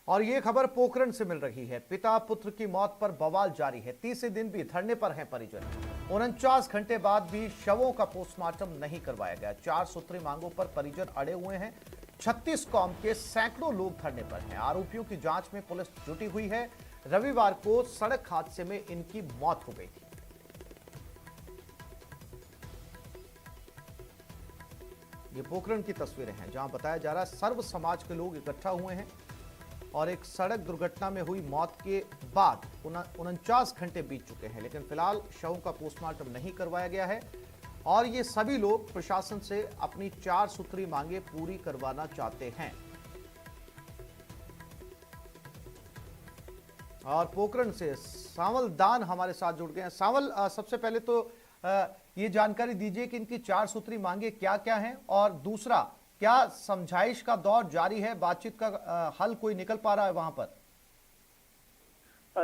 और ये खबर पोखरण से मिल रही है। पिता पुत्र की मौत पर बवाल जारी है। तीसरे दिन भी धरने पर हैं परिजन। 49 घंटे बाद भी शवों का पोस्टमार्टम नहीं करवाया गया। 4 सूत्री मांगों पर परिजन अड़े हुए हैं। 36 कौम के सैकड़ों लोग धरने पर हैं। आरोपियों की जांच में पुलिस जुटी हुई है। रविवार को सड़क हादसे में इनकी मौत हो गई थी। ये पोखरण की तस्वीरें हैं जहां बताया जा रहा है सर्व समाज के लोग इकट्ठा हुए हैं और एक सड़क दुर्घटना में हुई मौत के बाद 49 घंटे बीत चुके हैं, लेकिन फिलहाल शवों का पोस्टमार्टम नहीं करवाया गया है और ये सभी लोग प्रशासन से अपनी 4 सूत्री मांगे पूरी करवाना चाहते हैं। और पोखरण से सांवल दान हमारे साथ जुड़ गए हैं। सांवल, सबसे पहले तो ये जानकारी दीजिए कि इनकी 4 सूत्री मांगे क्या क्या हैं और दूसरा, क्या समझाइश का दौर जारी है, बातचीत का हल कोई निकल पा रहा है वहां पर?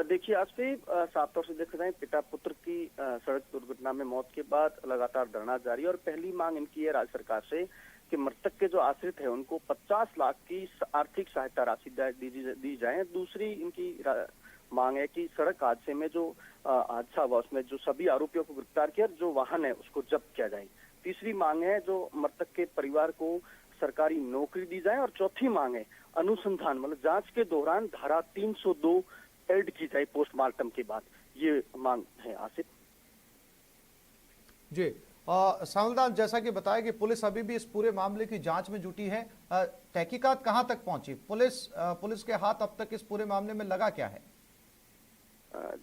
देखिए, आज से साफ तौर से देखा जाए पिता पुत्र की सड़क दुर्घटना में मौत के बाद लगातार धरना जारी है और पहली मांग इनकी है राज्य सरकार से कि मृतक के जो आश्रित है उनको 50 लाख की आर्थिक सहायता राशि दी जाए। दूसरी इनकी मांग है कि सड़क हादसे में जो हादसा हुआ उसमें जो सभी आरोपियों को गिरफ्तार किया, जो वाहन है उसको जब्त किया जाए। तीसरी मांग है जो मृतक के परिवार को सरकारी नौकरी दी जाए और चौथी मांग है अनुसंधान मतलब जांच के दौरान धारा 302 ऐड की जाए पोस्टमार्टम के बाद। ये मांग है आसिफ जी। सांवलदान, जैसा कि बताया कि पुलिस अभी भी इस पूरे मामले की जांच में जुटी है। तहकीकात कहां तक पहुंची? पुलिस के हाथ अब तक इस पूरे मामले में लगा क्या है?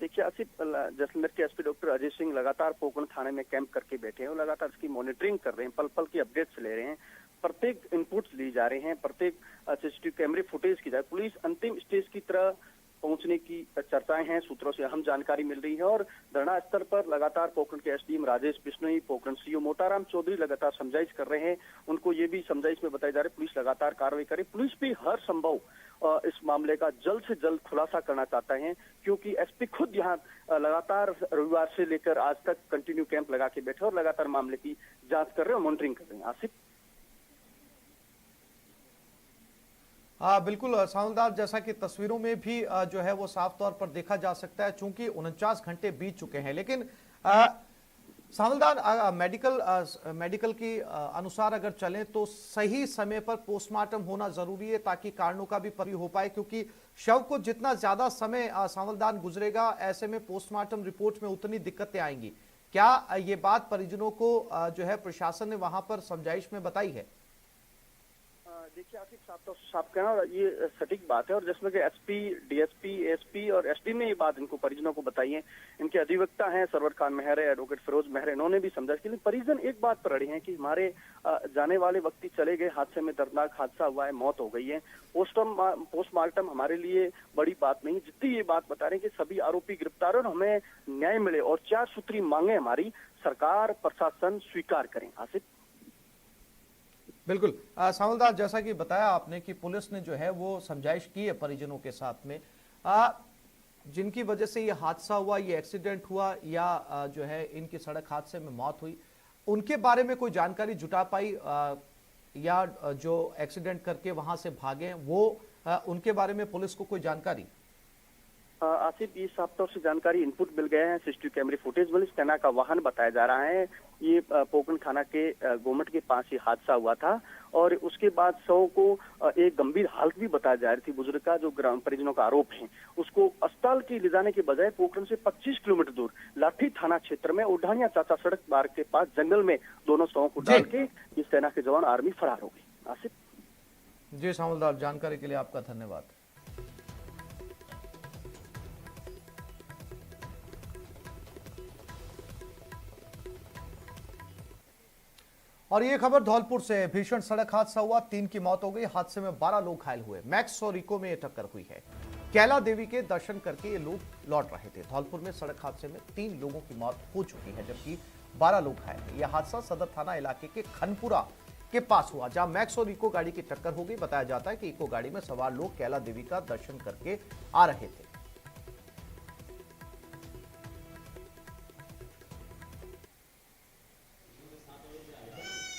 देखिए आसिफ, जैसलमेर के एसपी डॉक्टर अजय सिंह लगातार पोखरण थाने में कैंप करके बैठे हैं और लगातार इसकी मॉनिटरिंग कर रहे हैं, पल पल की अपडेट्स ले रहे हैं, प्रत्येक इनपुट्स ली जा रहे हैं, प्रत्येक सीसीटीवी कैमरे फुटेज की जाए। पुलिस अंतिम स्टेज की तरह पहुंचने की चर्चाएं हैं, सूत्रों से अहम जानकारी मिल रही है और धरना स्थल पर लगातार पोखरण के एसडीएम राजेश बिश्नोई, पोखरण सीओ मोटाराम चौधरी लगातार समझाइश कर रहे हैं। उनको ये भी समझाइश में बताया जा रहा है पुलिस लगातार कार्रवाई करे। पुलिस भी हर संभव इस मामले का जल्द से जल्द खुलासा करना चाहता है क्योंकि एसपी खुद यहाँ लगातार रविवार से लेकर आज तक कंटिन्यू कैंप लगा के बैठे और लगातार मामले की जांच कर रहे हैं और मॉनिटरिंग कर रहे हैं। आसिफ, हाँ बिल्कुल सांवलदार, जैसा कि तस्वीरों में भी जो है वो साफ तौर पर देखा जा सकता है, चूंकि 49 घंटे बीत चुके हैं। लेकिन सांवलदार, मेडिकल की अनुसार अगर चलें तो सही समय पर पोस्टमार्टम होना जरूरी है ताकि कारणों का भी परी हो पाए, क्योंकि शव को जितना ज्यादा समय सांवलदान गुजरेगा ऐसे में पोस्टमार्टम रिपोर्ट में उतनी दिक्कतें आएंगी। क्या ये बात परिजनों को जो है प्रशासन ने वहां पर समझाइश में बताई है? देखिए आसिफ, साफ कहना ये सटीक बात है और जिसमें कि एसपी, डीएसपी, एसपी और एसडी ने ये बात इनको परिजनों को बताई है। इनके अधिवक्ता हैं सरवर खान मेहर, एडवोकेट फिरोज मेहर, इन्होंने भी समझाइश की। परिजन एक बात पर अड़े हैं कि हमारे जाने वाले व्यक्ति चले गए, हादसे में दर्दनाक हादसा हुआ है, मौत हो गई है, पोस्टमार्टम हमारे लिए बड़ी बात नहीं। जितनी ये बात बता रहे हैं कि सभी आरोपी गिरफ्तार और हमें न्याय मिले और 4 सूत्री मांगे हमारी सरकार प्रशासन स्वीकार करें। आसिफ, बिल्कुल सांवलदार, जैसा कि बताया आपने कि पुलिस ने जो है वो समझाइश की है परिजनों के साथ में, जिनकी वजह से ये हादसा हुआ, ये एक्सीडेंट हुआ या जो है इनकी सड़क हादसे में मौत हुई, उनके बारे में कोई जानकारी जुटा पाई या जो एक्सीडेंट करके वहां से भागे वो उनके बारे में पुलिस को कोई जानकारी? आसिफ, ये साफ तौर से जानकारी इनपुट मिल गए हैं, सीसीटीवी कैमरे फुटेज में सेना का वाहन बताया जा रहा है। ये पोखरण थाना के गोमट के पास ही हादसा हुआ था और उसके बाद शव को एक गंभीर हालत भी बताया जा रही थी बुजुर्ग का, जो ग्राम परिजनों का आरोप है। उसको अस्पताल की ले जाने के बजाय पोखरण से 25 किलोमीटर दूर लाठी थाना क्षेत्र में उठानिया चाचा सड़क मार्ग के पास जंगल में दोनों शवों को डाल के ये सेना के जवान आर्मी फरार हो गई। आसिफ जी, सांवलदार, जानकारी के लिए आपका धन्यवाद। और ये खबर धौलपुर से, भीषण सड़क हादसा हुआ, 3 की मौत हो गई। हादसे में 12 लोग घायल हुए। मैक्स और इको में ये टक्कर हुई है। कैला देवी के दर्शन करके ये लोग लौट रहे थे। धौलपुर में सड़क हादसे में 3 लोगों की मौत हो चुकी है जबकि 12 लोग घायल हैं। यह हादसा सदर थाना इलाके के खनपुरा के पास हुआ जहां मैक्स और इको गाड़ी की टक्कर हो गई। बताया जाता है कि इको गाड़ी में सवार लोग कैला देवी का दर्शन करके आ रहे थे।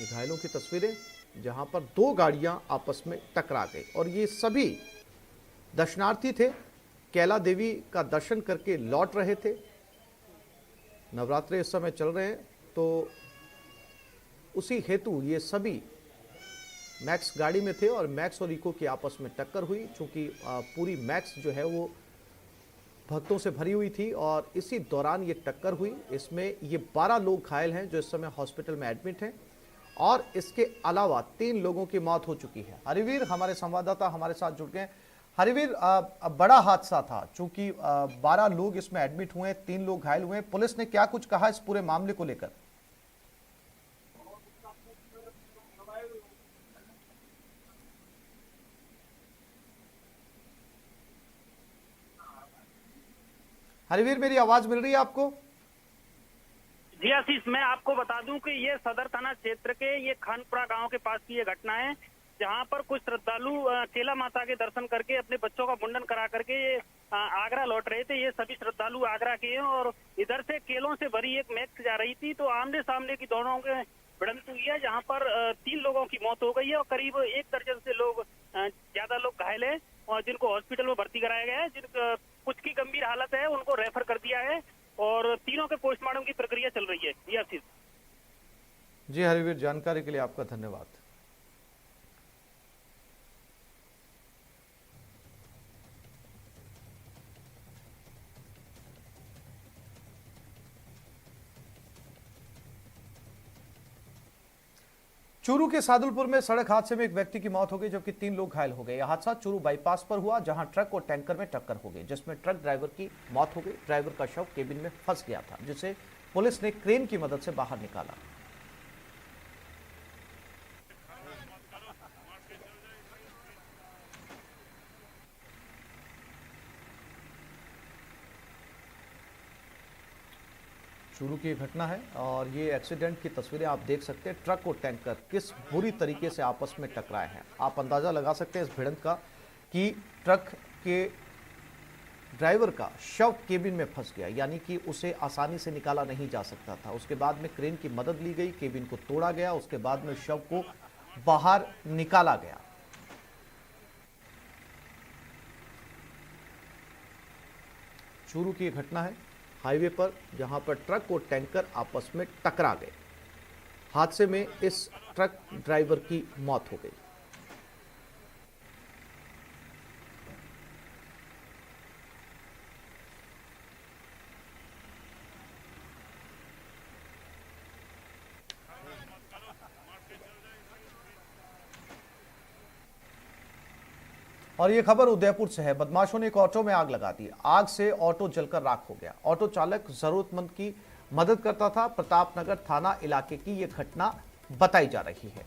घायलों की तस्वीरें जहां पर 2 गाड़ियां आपस में टकरा गई और ये सभी दर्शनार्थी थे, कैला देवी का दर्शन करके लौट रहे थे। नवरात्रे इस समय चल रहे हैं, तो उसी हेतु ये सभी मैक्स गाड़ी में थे और मैक्स और इको की आपस में टक्कर हुई। चूंकि पूरी मैक्स जो है वो भक्तों से भरी हुई थी और इसी दौरान ये टक्कर हुई। इसमें ये 12 लोग घायल हैं जो इस समय हॉस्पिटल में एडमिट हैं और इसके अलावा 3 लोगों की मौत हो चुकी है। हरिवीर हमारे संवाददाता हमारे साथ जुड़ गए। हरिवीर, बड़ा हादसा था, चूंकि 12 लोग इसमें एडमिट हुए, 3 लोग घायल हुए। पुलिस ने क्या कुछ कहा इस पूरे मामले को लेकर? हरिवीर, मेरी आवाज मिल रही है आपको? जी आशीष, मैं आपको बता दूं कि ये सदर थाना क्षेत्र के ये खानपुरा गांव के पास की ये घटना है, जहां पर कुछ श्रद्धालु केला माता के दर्शन करके अपने बच्चों का मुंडन करा करके आगरा लौट रहे थे। ये सभी श्रद्धालु आगरा के हैं और इधर से केलों से भरी एक मैक्स जा रही थी, तो आमने सामने की दोनों के भिड़ंत हुई है, जहां पर 3 लोगों की मौत हो गई है और करीब 1 दर्जन से लोग ज्यादा लोग घायल है और जिनको हॉस्पिटल में भर्ती कराया गया है। जिन कुछ की गंभीर हालत है उनको रेफर कर दिया है और तीनों के पोस्टमार्टम की प्रक्रिया चल रही है। जी आशीष। जी हरिवीर, जानकारी के लिए आपका धन्यवाद। चूरू के सादुलपुर में सड़क हादसे में एक व्यक्ति की मौत हो गई जबकि 3 लोग घायल हो गए। यह हादसा चूरू बाईपास पर हुआ, जहां ट्रक और टैंकर में टक्कर हो गई, जिसमें ट्रक ड्राइवर की मौत हो गई। ड्राइवर का शव केबिन में फंस गया था, जिसे पुलिस ने क्रेन की मदद से बाहर निकाला। चूरू की घटना है और ये एक्सीडेंट की तस्वीरें आप देख सकते हैं। ट्रक और टैंकर किस बुरी तरीके से आपस में टकराए हैं। आप अंदाजा लगा सकते हैं इस भिड़ंत का कि ट्रक के ड्राइवर का शव केबिन में फंस गया, यानी कि उसे आसानी से निकाला नहीं जा सकता था। उसके बाद में क्रेन की मदद ली गई, केबिन को तोड़ा गया, उसके बाद में शव को बाहर निकाला गया। चूरू की घटना है हाईवे पर, जहां पर ट्रक और टैंकर आपस में टकरा गए। हादसे में इस ट्रक ड्राइवर की मौत हो गई। और ये खबर उदयपुर से है। बदमाशों ने एक ऑटो में आग लगा दी। आग से ऑटो जलकर राख हो गया। ऑटो चालक जरूरतमंद की मदद करता था। प्रतापनगर थाना इलाके की यह घटना बताई जा रही है।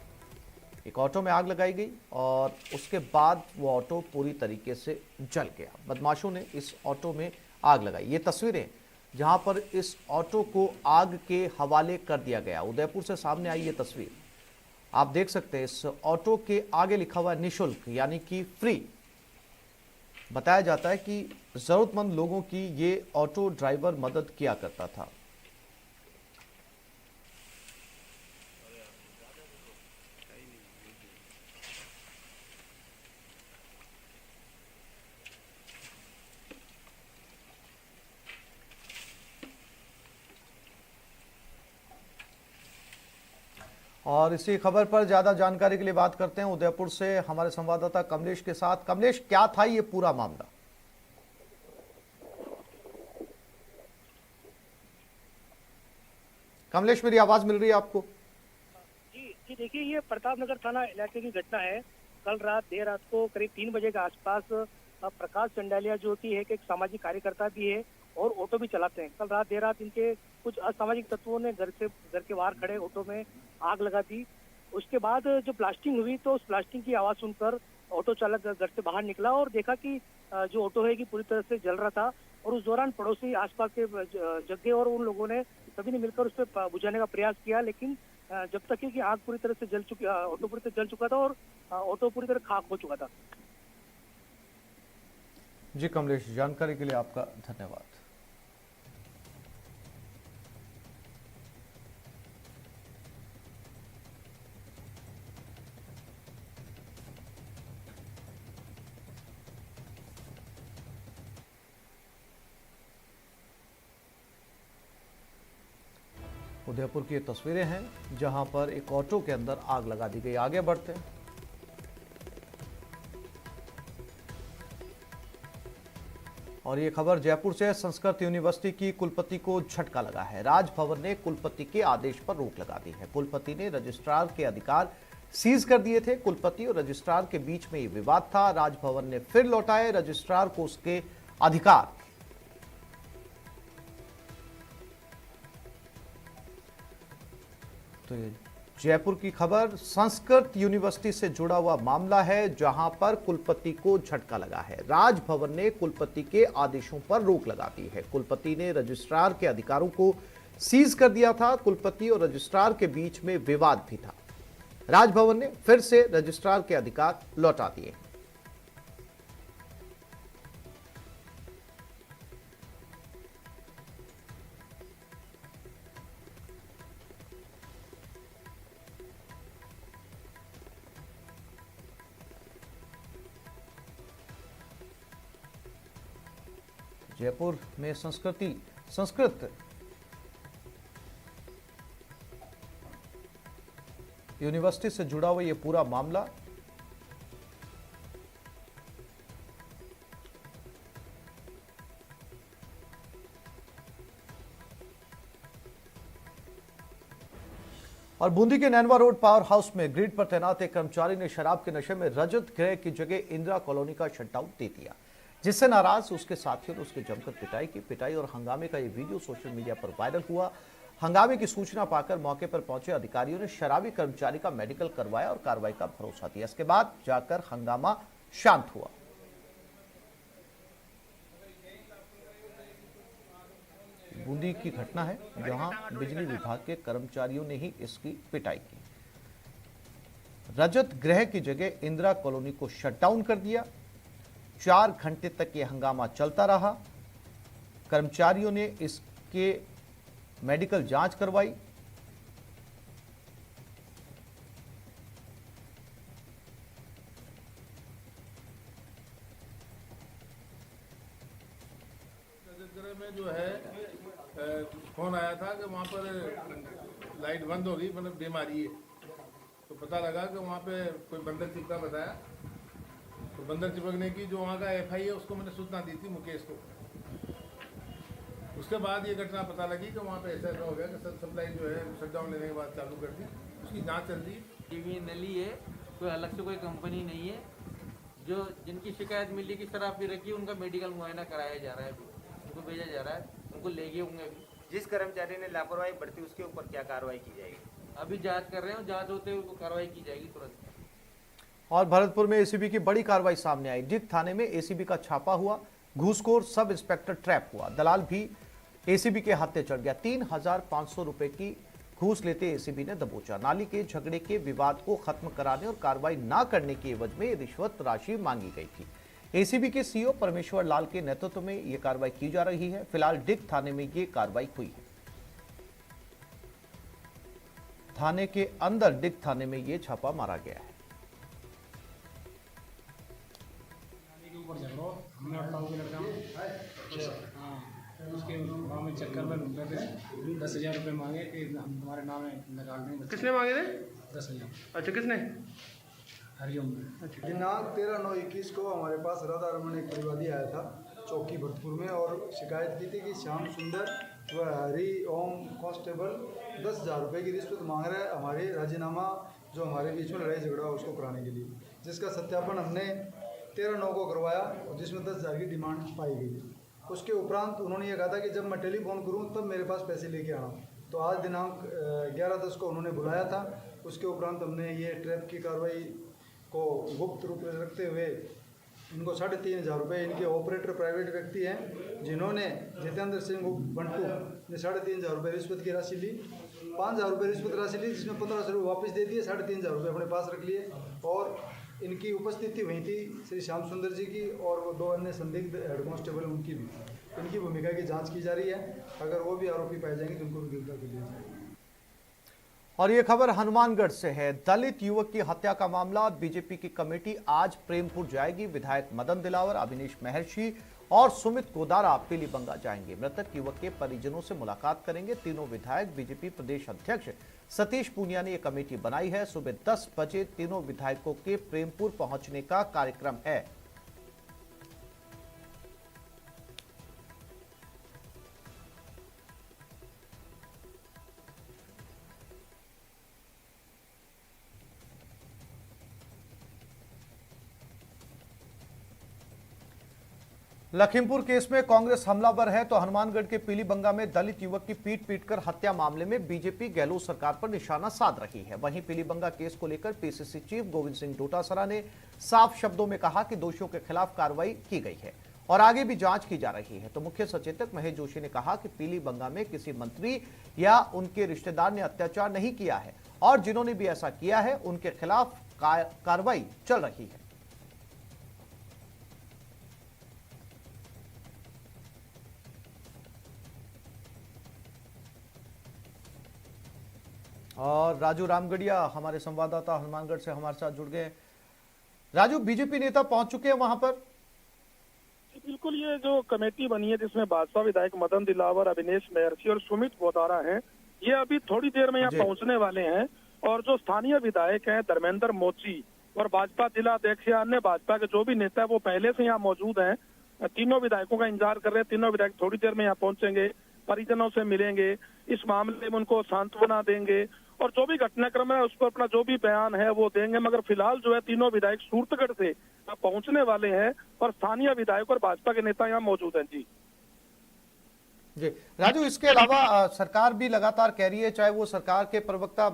एक ऑटो में आग लगाई गई और उसके बाद वो ऑटो पूरी तरीके से जल गया। बदमाशों ने इस ऑटो में आग लगाई। ये तस्वीरें जहां पर इस ऑटो को आग के हवाले कर दिया गया, उदयपुर से सामने आई ये तस्वीर आप देख सकते हैं। इस ऑटो के आगे लिखा हुआ निःशुल्क, यानी कि फ्री। बताया जाता है कि जरूरतमंद लोगों की ये ऑटो ड्राइवर मदद किया करता था। और इसी खबर पर ज्यादा जानकारी के लिए बात करते हैं उदयपुर से हमारे संवाददाता कमलेश के साथ। कमलेश, क्या था ये पूरा मामला? कमलेश, मेरी आवाज मिल रही है आपको? जी देखिए, ये प्रतापनगर थाना इलाके की घटना है। कल रात देर रात को करीब 3 बजे के आसपास प्रकाश चंडालिया जो कि है कि एक सामाजिक कार्यकर्ता भी है और ऑटो भी चलाते हैं। कल रात देर रात इनके कुछ असामाजिक तत्वों ने घर के बाहर खड़े ऑटो में आग लगा दी। उसके बाद जो ब्लास्टिंग हुई तो उस ब्लास्टिंग की आवाज सुनकर ऑटो चालक घर से बाहर निकला और देखा कि जो ऑटो है कि पूरी तरह से जल रहा था। और उस दौरान पड़ोसी आसपास के जगह और उन लोगों ने सभी ने मिलकर उस पर बुझाने का प्रयास किया, लेकिन जब तक कि आग पूरी तरह से जल चुकी, ऑटो पूरी तरह जल चुका था और ऑटो पूरी तरह खाक हो चुका था। जी कमलेश, जानकारी के लिए आपका धन्यवाद। उदयपुर की ये तस्वीरें हैं जहां पर एक ऑटो के अंदर आग लगा दी गई। आगे बढ़ते हैं। और ये खबर जयपुर से। संस्कृत यूनिवर्सिटी की कुलपति को झटका लगा है। राजभवन ने कुलपति के आदेश पर रोक लगा दी है। कुलपति ने रजिस्ट्रार के अधिकार सीज कर दिए थे। कुलपति और रजिस्ट्रार के बीच में ये विवाद था। राजभवन ने फिर लौटाए रजिस्ट्रार को उसके अधिकार। तो ये जयपुर की खबर। संस्कृत यूनिवर्सिटी से जुड़ा हुआ मामला है जहां पर कुलपति को झटका लगा है। राजभवन ने कुलपति के आदेशों पर रोक लगा दी है। कुलपति ने रजिस्ट्रार के अधिकारों को सीज कर दिया था। कुलपति और रजिस्ट्रार के बीच में विवाद भी था। राजभवन ने फिर से रजिस्ट्रार के अधिकार लौटा दिए। जयपुर में संस्कृत यूनिवर्सिटी से जुड़ा हुआ ये पूरा मामला। और बूंदी के नैनवा रोड पावर हाउस में ग्रिड पर तैनात एक कर्मचारी ने शराब के नशे में रजत गृह की जगह इंदिरा कॉलोनी का शटडाउन दे दिया, जिससे नाराज उसके साथियों ने उसके जमकर पिटाई की। पिटाई और हंगामे का ये वीडियो सोशल मीडिया पर वायरल हुआ। हंगामे की सूचना पाकर मौके पर पहुंचे अधिकारियों ने शराबी कर्मचारी का मेडिकल करवाया और कार्रवाई का भरोसा दिया। इसके बाद जाकर हंगामा शांत हुआ। बूंदी की घटना है जहां बिजली विभाग के कर्मचारियों ने ही इसकी पिटाई की। रजत गृह की जगह इंदिरा कॉलोनी को शटडाउन कर दिया। 4 घंटे तक यह हंगामा चलता रहा। कर्मचारियों ने इसके मेडिकल जांच करवाई। में जो है फोन आया था कि वहाँ पर लाइट बंद हो गई, मतलब बीमारी है। तो पता लगा कि वहाँ पे कोई बंदर चिपका बताया। तो बंदर चिपकने की जो वहाँ का FI है उसको मैंने सूचना दी थी मुकेश को। उसके बाद ये घटना पता लगी कि वहाँ पे ऐसा हो गया कि सप्लाई जो है शटडाउन लेने के बाद चालू कर दी। उसकी जांच चल रही है। टीवी नली है, कोई अलग से कोई कंपनी नहीं है। जो जिनकी शिकायत मिली कि शराब पी रखी है उनका मेडिकल मुआयना कराया जा रहा है, उनको भेजा जा रहा है, उनको ले गए होंगे। जिस कर्मचारी ने लापरवाही बरती उसके ऊपर क्या कार्रवाई की जाएगी? अभी जांच कर रहे हैं, जांच होते हुए उनको कार्रवाई की जाएगी तुरंत। और भरतपुर में एसीबी की बड़ी कार्रवाई सामने आई। डिग थाने में एसीबी का छापा हुआ। घूसखोर सब इंस्पेक्टर ट्रैप हुआ। दलाल भी एसीबी के हाथे चढ़ गया। 3,500 रुपए की घूस लेते एसीबी ने दबोचा। नाली के झगड़े के विवाद को खत्म कराने और कार्रवाई न करने के एवज में रिश्वत राशि मांगी गई थी। एसीबी के सीओ परमेश्वर लाल के नेतृत्व में यह कार्रवाई की जा रही है। फिलहाल डिग थाने में यह कार्रवाई हुई है। थाने के अंदर डिग थाने में यह छापा मारा गया है। हमने अट्ठाऊ के लड़का उसके गाँव में चक्कर में घूम रहे थे। 10,000 रुपये मांगे कि हम तुम्हारे नाम में निकाल देंगे। किसने मांगे थे? 10,000। अच्छा, किसने? हरिओम में। दिनांक 13/9/21 को हमारे पास राधा रमन एक परिवादी आया था चौकी भरतपुर में और शिकायत की थी कि श्याम सुंदर व हरि ओम कांस्टेबल 10,000 रुपये की रिश्वत मांग रहे हैं हमारे राजीनामा जो हमारे बीच में लड़ाई झगड़ा उसको कराने के लिए, जिसका सत्यापन हमने 13/9 को करवाया और जिसमें 10,000 की डिमांड पाई गई। उसके उपरांत उन्होंने ये कहा था कि जब मैं टेलीफोन करूं तब मेरे पास पैसे लेके आना। तो आज दिनांक 11/10 को उन्होंने बुलाया था। उसके उपरांत हमने ये ट्रैप की कार्रवाई को गुप्त रूप में रखते हुए इनको 3,500 रुपये, इनके ऑपरेटर प्राइवेट व्यक्ति हैं जिन्होंने जितेंद्र सिंह बंटू ने 3,500 रुपये रिश्वत की राशि ली। 5,000 रुपये रिश्वत राशि ली, जिसमें 1,500 रुपये वापस दे दिए। 3,500 रुपये अपने पास रख लिए और इनकी उपस्थिति वहीं थी श्री श्याम सुंदर जी की और वो 2 अन्य संदिग्ध हेड कांस्टेबल उनकी भी। इनकी भूमिका की जांच की जा रही है। अगर वो भी आरोपी पाए जाएंगे तो उनको भी गिरफ्तार कर लिया जाएगा। और ये खबर हनुमानगढ़ से है। दलित युवक की हत्या का मामला, बीजेपी की कमेटी आज प्रेमपुर जाएगी। विधायक मदन दिलावर, अविनेश महर्षि और सुमित गोदारा पीलीबंगा जाएंगे। मृतक युवक के परिजनों से मुलाकात करेंगे। तीनों विधायक, बीजेपी प्रदेश अध्यक्ष सतीश पूनिया ने यह कमेटी बनाई है। सुबह 10 बजे तीनों विधायकों के प्रेमपुर पहुंचने का कार्यक्रम है। लखीमपुर केस में कांग्रेस हमलावर है तो हनुमानगढ़ के पीलीबंगा में दलित युवक की पीट-पीटकर हत्या मामले में बीजेपी गहलोत सरकार पर निशाना साध रही है। वहीं पीलीबंगा केस को लेकर पीसीसी चीफ गोविंद सिंह डोटासरा ने साफ शब्दों में कहा कि दोषियों के खिलाफ कार्रवाई की गई है और आगे भी जांच की जा रही है। तो मुख्य सचेतक महेश जोशी ने कहा कि पीलीबंगा में किसी मंत्री या उनके रिश्तेदार ने अत्याचार नहीं किया है और जिन्होंने भी ऐसा किया है उनके खिलाफ कार्रवाई चल रही है। और राजू रामगढ़िया हमारे संवाददाता हनुमानगढ़ से हमारे साथ जुड़ गए। राजू, बीजेपी नेता पहुंच चुके हैं वहां पर? बिल्कुल, ये जो कमेटी बनी है जिसमें भाजपा विधायक मदन दिलावर, अविनेश महर्षि और सुमित गोदारा हैं, ये अभी थोड़ी देर में यहाँ पहुंचने वाले हैं। और जो स्थानीय विधायक हैं धर्मेंद्र मोची और भाजपा जिला अध्यक्ष या अन्य भाजपा के जो भी नेता है वो पहले से यहाँ मौजूद हैं। तीनों विधायकों का इंतजार कर रहे हैं। तीनों विधायक थोड़ी देर में यहाँ पहुंचेंगे, परिजनों से मिलेंगे, इस मामले में उनको सांत्वना देंगे और जो भी घटनाक्रम है उस पर अपना जो भी बयान है वो देंगे। मगर फिलहाल जो है तीनों विधायक सूरतगढ़ से पहुंचने वाले हैं और स्थानीय विधायक और भाजपा के नेता यहाँ मौजूद हैं। जी राजू, इसके अलावा सरकार भी लगातार कह रही है, चाहे वो सरकार के प्रवक्ता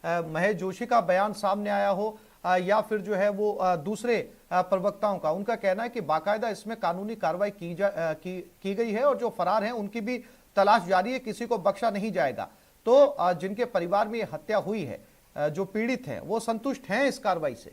महेश जोशी का बयान सामने आया हो या फिर जो है वो दूसरे प्रवक्ताओं का, उनका कहना है कि बाकायदा इसमें कानूनी कार्रवाई की गई है और जो फरार हैं उनकी भी तलाश जारी है, किसी को बख्शा नहीं जाएगा। तो जिनके परिवार में हत्या हुई है, जो पीड़ित हैं, वो संतुष्ट हैं इस कार्रवाई से?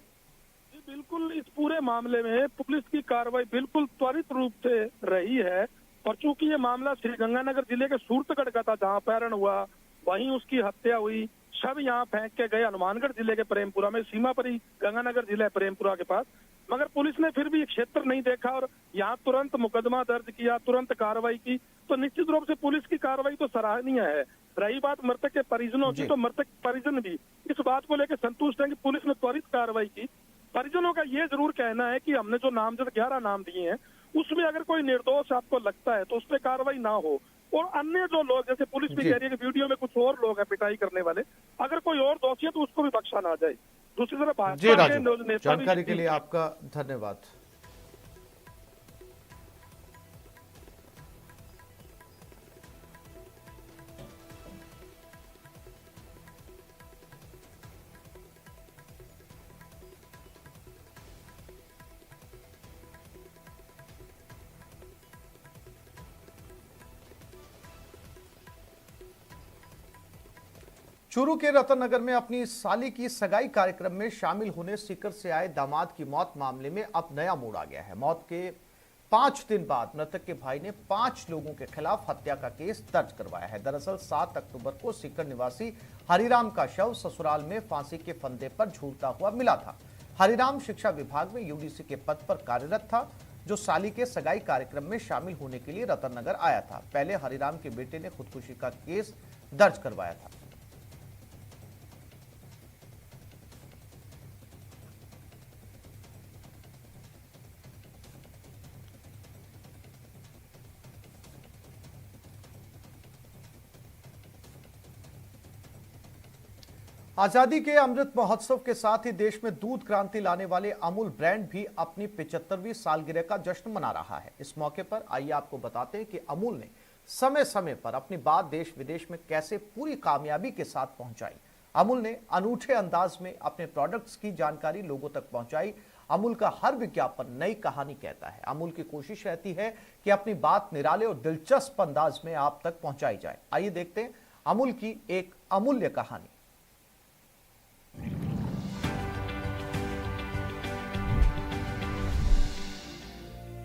बिल्कुल, इस पूरे मामले में पुलिस की कार्रवाई बिल्कुल त्वरित रूप से रही है। और चूंकि ये मामला श्रीगंगानगर जिले के सूरतगढ़ का था जहाँ अपहरण हुआ, वहीं उसकी हत्या हुई, शव यहाँ फेंक के गए हनुमानगढ़ जिले के प्रेमपुरा में, सीमा पर ही गंगानगर जिला है प्रेमपुरा के पास। मगर पुलिस ने फिर भी क्षेत्र नहीं देखा और यहाँ तुरंत मुकदमा दर्ज किया, तुरंत कार्रवाई की। तो निश्चित रूप से पुलिस की कार्रवाई तो सराहनीय है। रही बात मृतक के परिजनों की, तो मृतक परिजन भी इस बात को लेकर संतुष्ट है कि पुलिस ने त्वरित कार्रवाई की। परिजनों का ये जरूर कहना है कि हमने जो नामजद 11 नाम दिए हैं उसमें अगर कोई निर्दोष आपको लगता है तो उस पर कार्रवाई ना हो। और अन्य जो लोग, जैसे पुलिस भी कह रही है कि वीडियो में कुछ और लोग हैं पिटाई करने वाले, अगर कोई और दोषी है तो उसको भी बख्शा ना जाए। दूसरी तरफ भाजपा के नेता, जानकारी के लिए आपका धन्यवाद। चूरू के रतन नगर में अपनी साली की सगाई कार्यक्रम में शामिल होने सीकर से आए दामाद की मौत मामले में अब नया मोड़ आ गया है। मौत के 5 दिन बाद मृतक के भाई ने 5 लोगों के खिलाफ हत्या का केस दर्ज करवाया है। दरअसल 7 अक्टूबर को सीकर निवासी हरिराम का शव ससुराल में फांसी के फंदे पर झूलता हुआ मिला था। हरिराम शिक्षा विभाग में यूडीसी के पद पर कार्यरत था, जो साली के सगाई कार्यक्रम में शामिल होने के लिए रतन नगर आया था। पहले हरिराम के बेटे ने खुदकुशी का केस दर्ज करवाया था। आजादी के अमृत महोत्सव के साथ ही देश में दूध क्रांति लाने वाले अमूल ब्रांड भी अपनी 75वीं सालगिरह का जश्न मना रहा है। इस मौके पर आइए आपको बताते हैं कि अमूल ने समय समय पर अपनी बात देश विदेश में कैसे पूरी कामयाबी के साथ पहुंचाई। अमूल ने अनूठे अंदाज में अपने प्रोडक्ट्स की जानकारी लोगों तक पहुंचाई। अमूल का हर विज्ञापन नई कहानी कहता है। अमूल की कोशिश रहती है कि अपनी बात निराले और दिलचस्प अंदाज में आप तक पहुंचाई जाए। आइए देखते हैं अमूल की एक अमूल्य कहानी।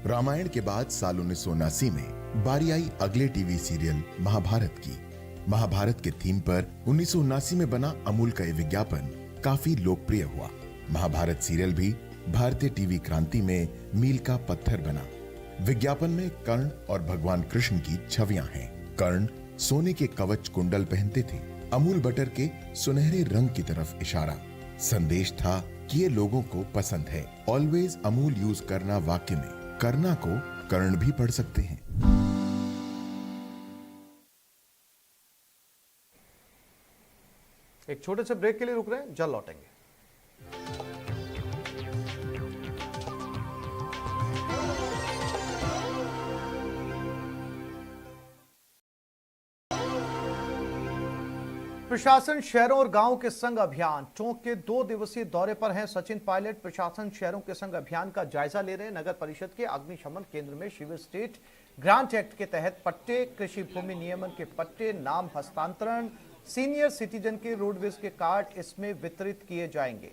रामायण के बाद साल 1979 में बारी आई अगले टीवी सीरियल महाभारत की। महाभारत के थीम पर 1979 में बना अमूल का ये विज्ञापन काफी लोकप्रिय हुआ। महाभारत सीरियल भी भारतीय टीवी क्रांति में मील का पत्थर बना। विज्ञापन में कर्ण और भगवान कृष्ण की छवियां हैं। कर्ण सोने के कवच कुंडल पहनते थे। अमूल बटर के सुनहरे रंग की तरफ इशारा। संदेश था कि ये लोगों को पसंद है। ऑलवेज अमूल यूज करना वाक्य में करना को कर्ण भी पढ़ सकते हैं। एक छोटे से ब्रेक के लिए रुक रहे हैं, जल्द लौटेंगे। प्रशासन शहरों और गांवों के संग अभियान टोंक के 2 दिवसीय दौरे पर हैं सचिन पायलट। प्रशासन शहरों के संग अभियान का जायजा ले रहे हैं। नगर परिषद के अग्निशमन केंद्र में शिविर स्टेट ग्रांट एक्ट के तहत पट्टे, कृषि भूमि नियमन के पट्टे, नाम हस्तांतरण, सीनियर सिटीजन के रोडवेज के कार्ड इसमें वितरित किए जाएंगे।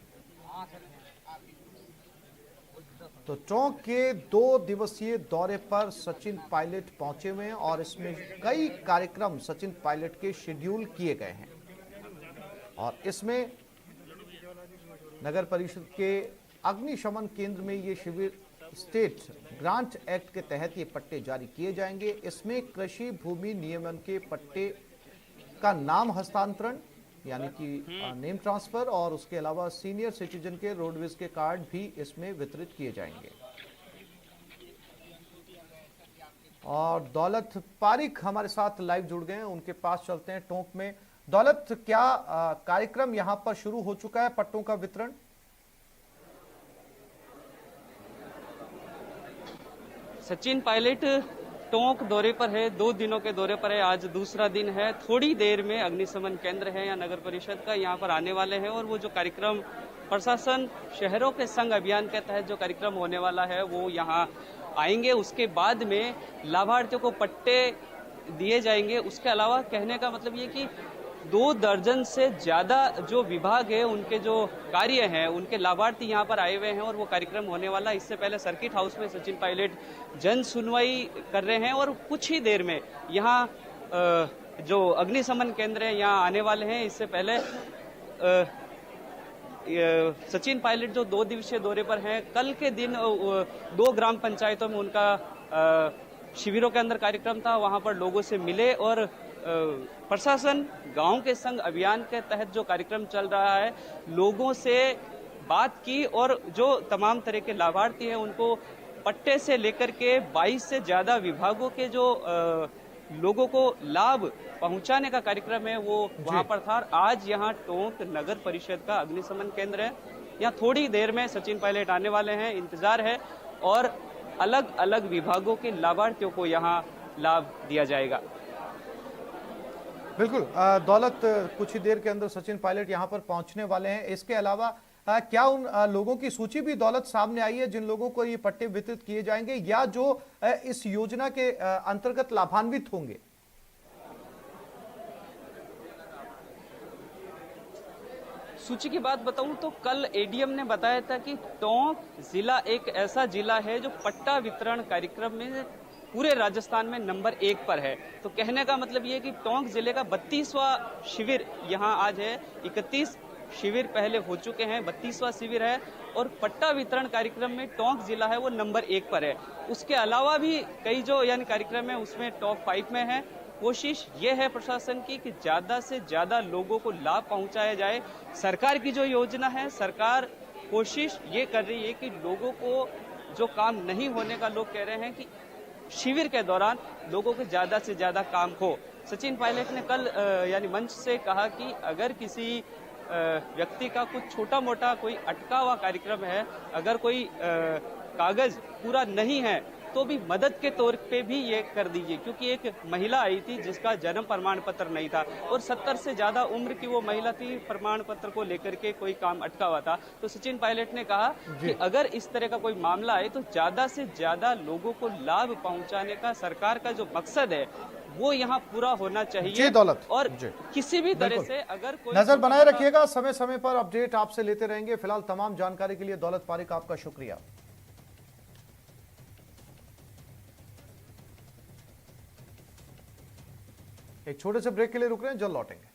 तो टोंक के 2 दिवसीय दौरे पर सचिन पायलट पहुंचे हुए हैं और इसमें कई कार्यक्रम सचिन पायलट के शेड्यूल किए गए हैं और इसमें नगर परिषद के अग्निशमन केंद्र में ये शिविर स्टेट ग्रांट एक्ट के तहत ये पट्टे जारी किए जाएंगे। इसमें कृषि भूमि नियमन के पट्टे का नाम हस्तांतरण यानी कि नेम ट्रांसफर और उसके अलावा सीनियर सिटीजन के रोडवेज के कार्ड भी इसमें वितरित किए जाएंगे। और दौलत पारिक हमारे साथ लाइव जुड़ गए हैं, उनके पास चलते हैं। टोंक में दौलत, क्या कार्यक्रम यहां पर शुरू हो चुका है पट्टों का वितरण? सचिन पायलट टोंक दौरे पर है, 2 दिनों के दौरे पर है। आज दूसरा दिन है। थोड़ी देर में अग्निशमन केंद्र है या नगर परिषद का यहाँ पर आने वाले हैं और वो जो कार्यक्रम प्रशासन शहरों के संग अभियान के तहत जो कार्यक्रम होने वाला है वो यहाँ आएंगे। उसके बाद में लाभार्थियों को पट्टे दिए जाएंगे। उसके अलावा कहने का मतलब ये कि 2 दर्जन से ज्यादा जो विभाग है उनके जो कार्य हैं उनके लाभार्थी यहाँ पर आए हुए हैं और वो कार्यक्रम होने वाला। इससे पहले सर्किट हाउस में सचिन पायलट जन सुनवाई कर रहे हैं और कुछ ही देर में यहाँ जो अग्निशमन केंद्र है यहाँ आने वाले हैं। इससे पहले सचिन पायलट जो 2 दिवसीय दौरे पर हैं, कल के दिन 2 ग्राम पंचायतों में उनका शिविरों के अंदर कार्यक्रम था। वहां पर लोगों से मिले और प्रशासन गांव के संग अभियान के तहत जो कार्यक्रम चल रहा है लोगों से बात की और जो तमाम तरह के लाभार्थी हैं उनको पट्टे से लेकर के 22 से ज्यादा विभागों के जो लोगों को लाभ पहुंचाने का कार्यक्रम है वो वहां पर था। आज यहाँ टोंक नगर परिषद का अग्निशमन केंद्र है। यहाँ थोड़ी देर में सचिन पायलट आने वाले हैं, इंतजार है और अलग अलग विभागों के लाभार्थियों को यहाँ लाभ दिया जाएगा। बिल्कुल दौलत, कुछ ही देर के अंदर सचिन पायलट यहां पर पहुंचने वाले हैं। इसके अलावा क्या उन लोगों की सूची भी दौलत सामने आई है जिन लोगों को ये पट्टे वितरित किए जाएंगे या जो इस योजना के अंतर्गत लाभान्वित होंगे? सूची की बात बताऊं तो कल एडीएम ने बताया था कि टोंक जिला एक ऐसा जिला है जो पट्टा वितरण कार्यक्रम में पूरे राजस्थान में नंबर 1 पर है। तो कहने का मतलब ये है कि टोंक जिले का 32वां शिविर यहाँ आज है। 31 शिविर पहले हो चुके हैं, 32वां शिविर है और पट्टा वितरण कार्यक्रम में टोंक जिला है वो नंबर 1 पर है। उसके अलावा भी कई जो यानी कार्यक्रम है उसमें टॉप 5 में है। कोशिश ये है प्रशासन की कि ज्यादा से ज्यादा लोगों को लाभ पहुंचाया जाए। सरकार की जो योजना है, सरकार कोशिश ये कर रही है कि लोगों को जो काम नहीं होने का लोग कह रहे हैं कि शिविर के दौरान लोगों को ज्यादा से ज्यादा काम हो। सचिन पायलट ने कल यानी मंच से कहा कि अगर किसी व्यक्ति का कुछ छोटा मोटा कोई अटका हुआ कार्यक्रम है, अगर कोई कागज पूरा नहीं है तो भी मदद के तौर पे भी ये कर दीजिए, क्योंकि एक महिला आई थी जिसका जन्म प्रमाण पत्र नहीं था और 70 से ज्यादा उम्र की वो महिला थी, प्रमाण पत्र को लेकर के कोई काम अटका हुआ था। तो सचिन पायलट ने कहा कि अगर इस तरह का कोई मामला आए तो ज्यादा से ज्यादा लोगों को लाभ पहुंचाने का सरकार का जो मकसद है वो यहाँ पूरा होना चाहिए। दौलत, और किसी भी तरह से अगर कोई नजर बनाए रखिएगा, समय समय पर अपडेट आपसे लेते रहेंगे। फिलहाल तमाम जानकारी के लिए दौलत पारिक आपका शुक्रिया। एक छोटे से ब्रेक के लिए रुक रहे हैं, जल्द लौटेंगे।